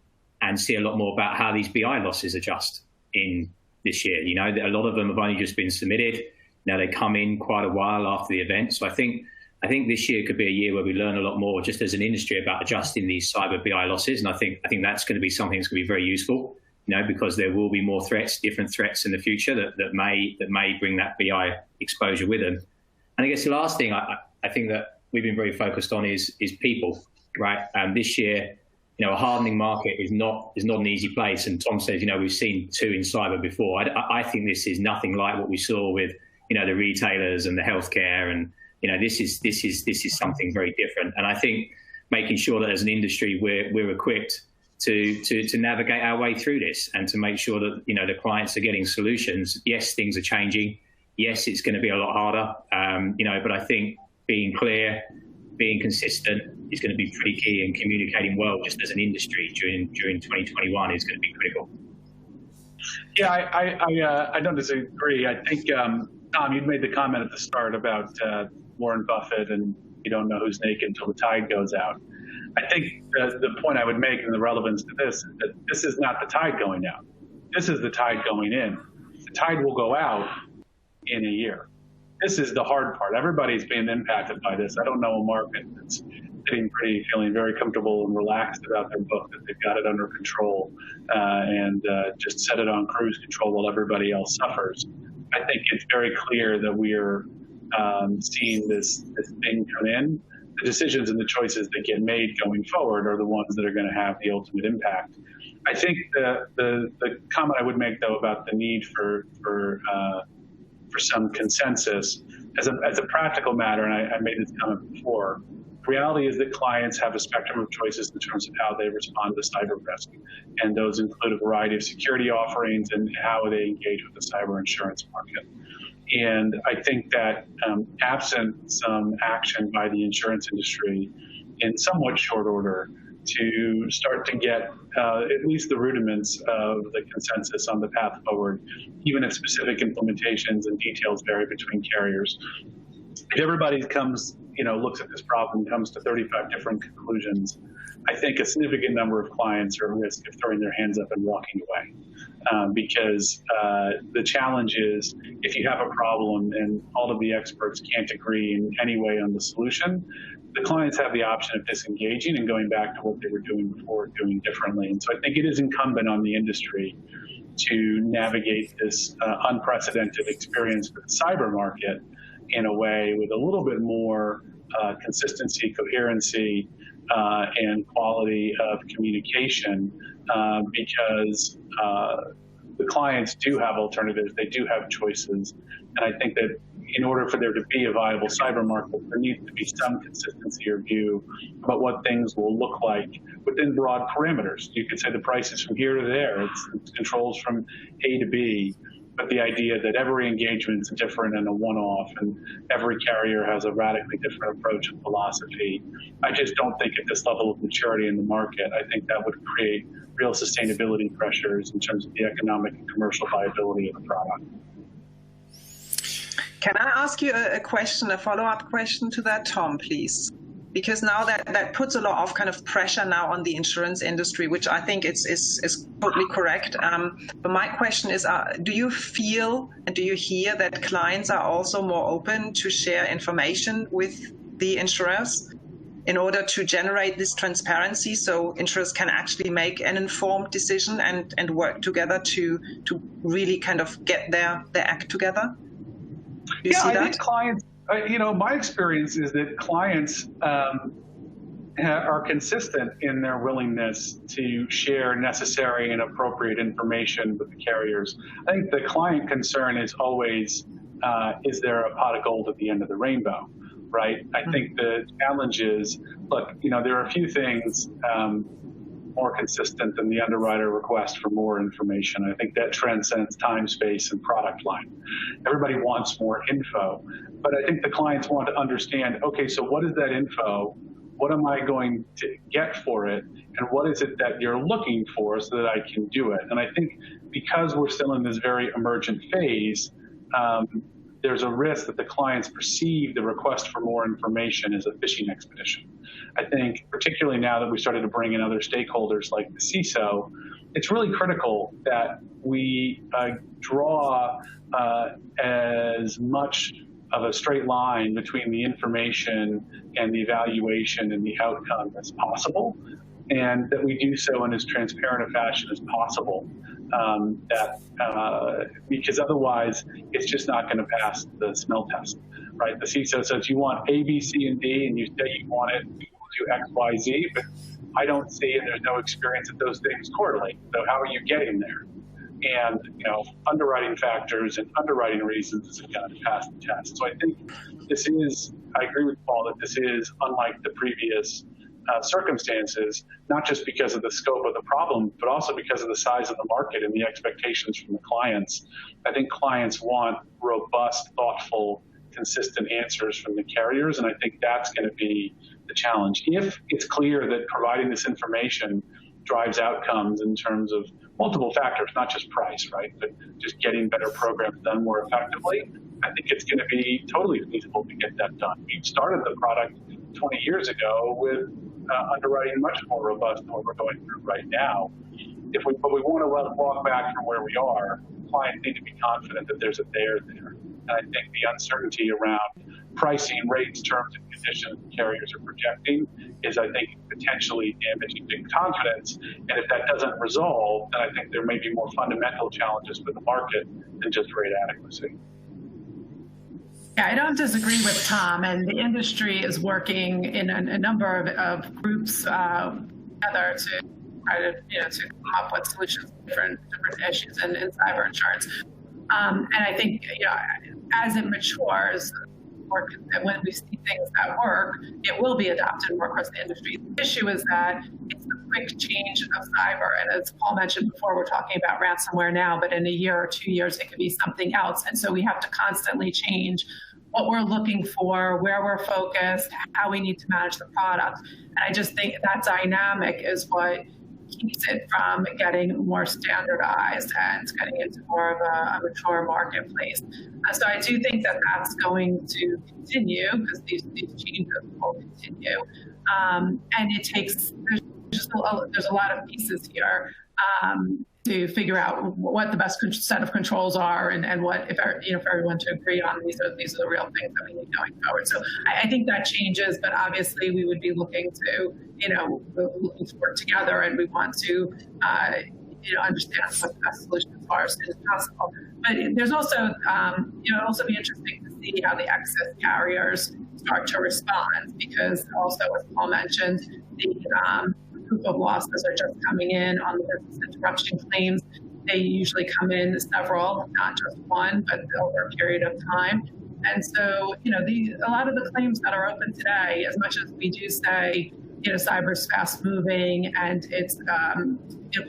and see a lot more about how these BI losses adjust in this year. A lot of them have only just been submitted. Now they come in quite a while after the event. So I think this year could be a year where we learn a lot more just as an industry about adjusting these cyber BI losses. And I think that's going to be something that's going to be very useful, because there will be more threats, different threats in the future that may bring that BI exposure with them. And I guess the last thing I think that we've been very focused on is people, right? This year, a hardening market is not an easy place. And Tom says, we've seen two in cyber before. I think this is nothing like what we saw with, the retailers and the healthcare. And, this is something very different. And I think making sure that as an industry, we're equipped to navigate our way through this and to make sure that, the clients are getting solutions. Yes, things are changing. Yes, it's going to be a lot harder, but I think being clear, being consistent is going to be pretty key, and communicating well just as an industry during 2021 is going to be critical. Yeah, I don't disagree. I think, Tom, you'd made the comment at the start about Warren Buffett and you don't know who's naked until the tide goes out. I think the point I would make and the relevance to this is that this is not the tide going out. This is the tide going in. The tide will go out in a year. This is the hard part. Everybody's being impacted by this. I don't know a market that's feeling very comfortable and relaxed about their book, that they've got it under control and just set it on cruise control while everybody else suffers. I think it's very clear that we are seeing this thing come in. The decisions and the choices that get made going forward are the ones that are going to have the ultimate impact. I think the comment I would make, though, about the need for some consensus as a practical matter, and I made this comment before, the reality is that clients have a spectrum of choices in terms of how they respond to cyber risk. And those include a variety of security offerings and how they engage with the cyber insurance market. And I think that absent some action by the insurance industry in somewhat short order to start to get at least the rudiments of the consensus on the path forward, even if specific implementations and details vary between carriers. If everybody looks at this problem, comes to 35 different conclusions, I think a significant number of clients are at risk of throwing their hands up and walking away. Because the challenge is, if you have a problem and all of the experts can't agree in any way on the solution, the clients have the option of disengaging and going back to what they were doing before, doing differently. And so I think it is incumbent on the industry to navigate this unprecedented experience with the cyber market in a way with a little bit more consistency, coherency, and quality of communication, because the clients do have alternatives, they do have choices, and I think that in order for there to be a viable cyber market, there needs to be some consistency or view about what things will look like within broad parameters. You could say the price is from here to there, it's controls from A to B, but the idea that every engagement is different and a one-off, and every carrier has a radically different approach and philosophy, I just don't think at this level of maturity in the market, I think that would create real sustainability pressures in terms of the economic and commercial viability of the product. Can I ask you a question, a follow-up question to that, Tom, please? Because now that puts a lot of kind of pressure now on the insurance industry, which I think is totally correct. But my question is, do you feel and do you hear that clients are also more open to share information with the insurers in order to generate this transparency so insurers can actually make an informed decision and work together to really kind of get their act together? I think clients, my experience is that clients are consistent in their willingness to share necessary and appropriate information with the carriers. I think the client concern is always, is there a pot of gold at the end of the rainbow, right? I think the challenge is, look, there are a few things more consistent than the underwriter request for more information. I think that transcends time, space, and product line. Everybody wants more info, but I think the clients want to understand, okay, so what is that info? What am I going to get for it? And what is it that you're looking for so that I can do it? And I think because we're still in this very emergent phase, there's a risk that the clients perceive the request for more information as a fishing expedition. I think particularly now that we started to bring in other stakeholders like the CISO, it's really critical that we draw as much of a straight line between the information and the evaluation and the outcome as possible, and that we do so in as transparent a fashion as possible. Because otherwise it's just not going to pass the smell test, right? The CISO says you want A, B, C, and D, and you say you want it to do X, Y, Z, but I don't see, and there's no experience that those things correlate. So how are you getting there? And underwriting factors and underwriting reasons have got to pass the test. So I think I agree with Paul that this is unlike the previous circumstances, not just because of the scope of the problem, but also because of the size of the market and the expectations from the clients. I think clients want robust, thoughtful, consistent answers from the carriers, and I think that's going to be the challenge. If it's clear that providing this information drives outcomes in terms of multiple factors, not just price, right, but just getting better programs done more effectively, I think it's going to be totally feasible to get that done. We started the product 20 years ago with underwriting much more robust than what we're going through right now. But we want to walk back from where we are. Clients need to be confident that there's a there there. And I think the uncertainty around pricing, rates, terms, and conditions carriers are projecting is, I think, potentially damaging to confidence. And if that doesn't resolve, then I think there may be more fundamental challenges for the market than just rate adequacy. Yeah, I don't disagree with Tom, and the industry is working in a number of groups together to try to come up with solutions to different issues in cyber insurance. And I think as it matures, when we see things that work, it will be adopted more across the industry. The issue is that it's the quick change of cyber, and as Paul mentioned before, we're talking about ransomware now, but in a year or 2 years, it could be something else. And so we have to constantly change what we're looking for, where we're focused, how we need to manage the product. And I just think that dynamic is what keeps it from getting more standardized and getting into more of a mature marketplace. So I do think that that's going to continue because these changes will continue. And it takes, there's a lot of pieces here to figure out what the best set of controls are and what, if for everyone to agree on these are the real things that we need going forward. So I think that changes, but obviously we would be looking to, work together, and we want to, understand what the best solutions are as soon as possible. But there's also, it'll also be interesting to see how the excess carriers start to respond, because also, as Paul mentioned, the proof of losses are just coming in on the business interruption claims. They usually come in several, not just one, but over a period of time. And so, a lot of the claims that are open today, as much as we do say, cyber is fast moving and it's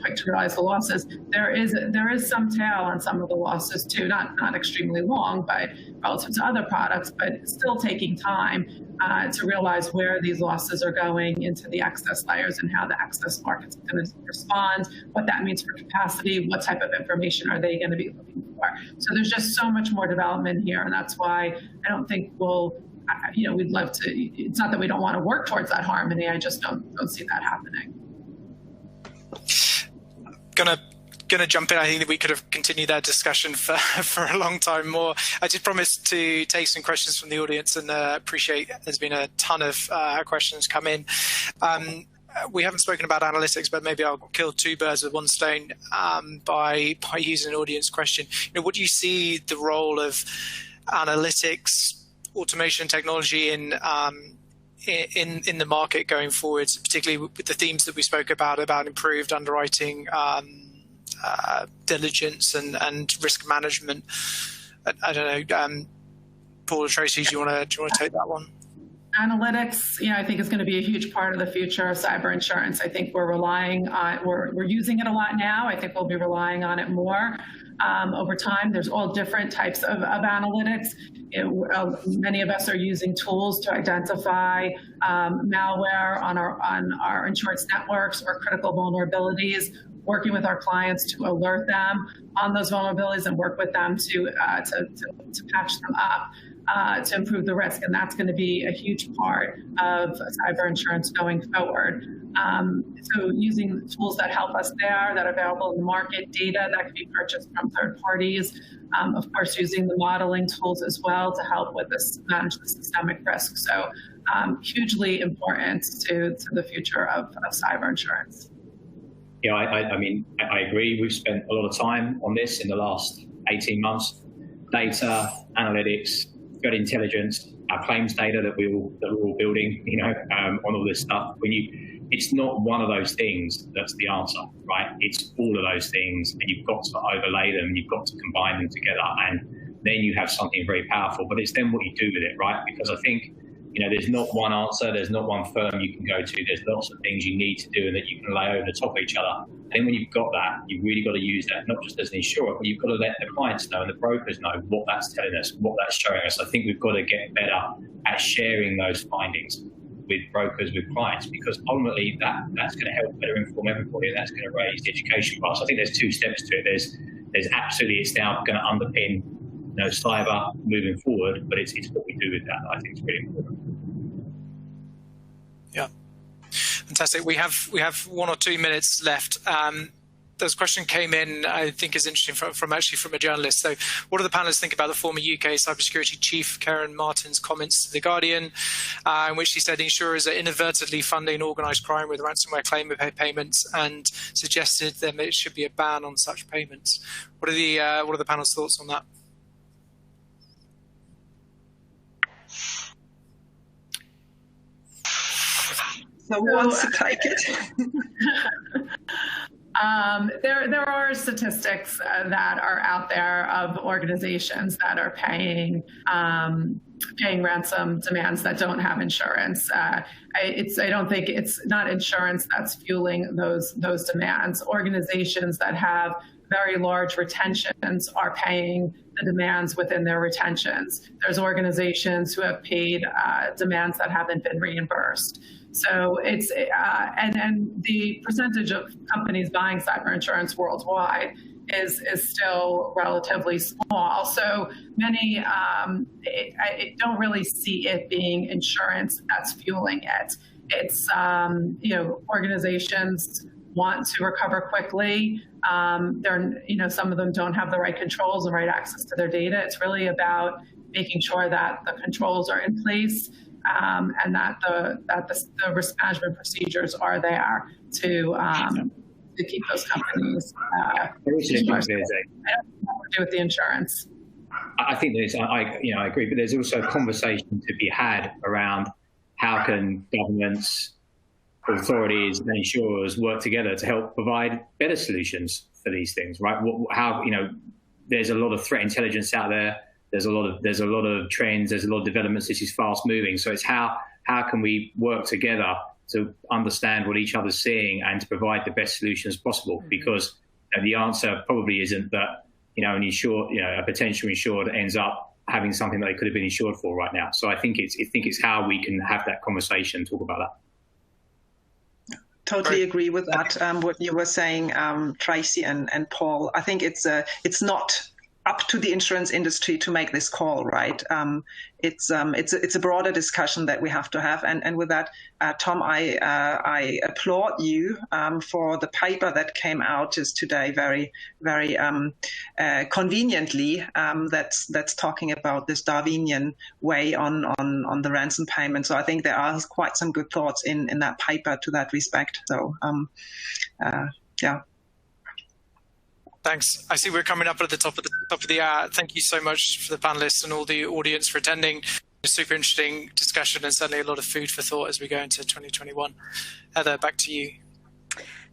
quick to realize the losses, there is some tail on some of the losses too, not extremely long, but relative to other products, but still taking time to realize where these losses are going into the excess layers and how the excess market's going to respond, what that means for capacity, what type of information are they going to be looking for. So there's just so much more development here, and that's why I don't think we'd love to, it's not that we don't want to work towards that harmony, I just don't see that happening. Gonna jump in. I think that we could have continued that discussion for a long time more. I did promise to take some questions from the audience, and appreciate there's been a ton of questions come in. We haven't spoken about analytics, but maybe I'll kill two birds with one stone by using an audience question. What do you see the role of analytics, automation technology in the market going forward, particularly with the themes that we spoke about improved underwriting, diligence and risk management? I don't know, Paul or Tracie, do you want to take that one? Analytics, I think is going to be a huge part of the future of cyber insurance. I think we're relying on, we're using it a lot now. I think we'll be relying on it more over time. There's all different types of analytics. Many of us are using tools to identify malware on our insurance networks or critical vulnerabilities, working with our clients to alert them on those vulnerabilities and work with them to patch them up. To improve the risk, and that's going to be a huge part of cyber insurance going forward. So using tools that help us there, that are available in the market, data that can be purchased from third parties, of course using the modeling tools as well to help with this, manage the systemic risk. So hugely important to the future of cyber insurance. Yeah, I mean, I agree. We've spent a lot of time on this in the last 18 months. Data, analytics, threat intelligence, our claims data that we're all building, on all this stuff. It's not one of those things that's the answer, right? It's all of those things, and you've got to overlay them, you've got to combine them together, and then you have something very powerful. But it's then what you do with it, right? Because I think, there's not one answer, there's not one firm you can go to, there's lots of things you need to do and that you can lay over the top of each other. And then when you've got that, you've really got to use that, not just as an insurer, but you've got to let the clients know and the brokers know what that's telling us, what that's showing us. I think we've got to get better at sharing those findings with brokers, with clients, because ultimately that's going to help better inform everybody, and that's going to raise the education class. I think there's two steps to it. There's absolutely, it's now going to underpin cyber moving forward, but it's what we do with that I think is really important. Yeah, fantastic. We have 1 or 2 minutes left. This question came in, I think is interesting from a journalist. So what do the panelists think about the former UK cybersecurity chief, Karen Martin's comments to The Guardian, in which she said insurers are inadvertently funding organised crime with ransomware claim payments, and suggested that there should be a ban on such payments? What are the panel's thoughts on that? So who wants to take it? There are statistics that are out there of organizations that are paying ransom demands that don't have insurance. I don't think it's not insurance that's fueling those demands. Organizations that have very large retentions are paying the demands within their retentions. There's organizations who have paid demands that haven't been reimbursed. So it's and the percentage of companies buying cyber insurance worldwide is still relatively small. So many don't really see it being insurance that's fueling it. It's organizations want to recover quickly. Some of them don't have the right controls and right access to their data. It's really about making sure that the controls are in place. And that the risk management procedures are there to keep those companies. It has nothing to do with the insurance. I think I agree, but there's also a conversation to be had around how can governments, authorities, and insurers work together to help provide better solutions for these things, right? There's a lot of threat intelligence out there. There's a lot of trends. There's a lot of developments. This is fast moving. So it's how can we work together to understand what each other's seeing and to provide the best solutions possible? Because the answer probably isn't that a potential insured ends up having something that they could have been insured for right now. So I think it's how we can have that conversation, talk about that. Totally agree with that. What you were saying, Tracie and Paul. I think it's not up to the insurance industry to make this call, right? It's a broader discussion that we have to have. And with that, Tom, I applaud you for the paper that came out just today, very, very conveniently. That's talking about this Darwinian way on the ransom payment. So I think there are quite some good thoughts in that paper to that respect. So yeah. Thanks. I see we're coming up at the top of the hour. Thank you so much for the panelists and all the audience for attending. A super interesting discussion and certainly a lot of food for thought as we go into 2021. Heather, back to you.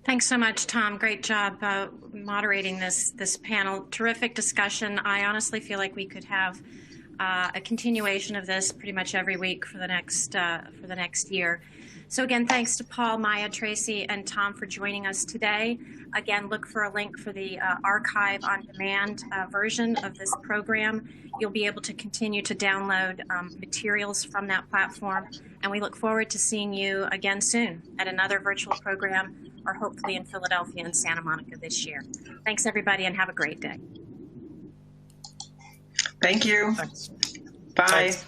Thanks so much, Tom. Great job moderating this panel. Terrific discussion. I honestly feel like we could have a continuation of this pretty much every week for the next year. So again, thanks to Paul, Maya, Tracie, and Tom for joining us today. Again, look for a link for the archive on demand version of this program. You'll be able to continue to download materials from that platform. And we look forward to seeing you again soon at another virtual program, or hopefully in Philadelphia and Santa Monica this year. Thanks, everybody, and have a great day. Thank you. Thanks. Bye. Thanks.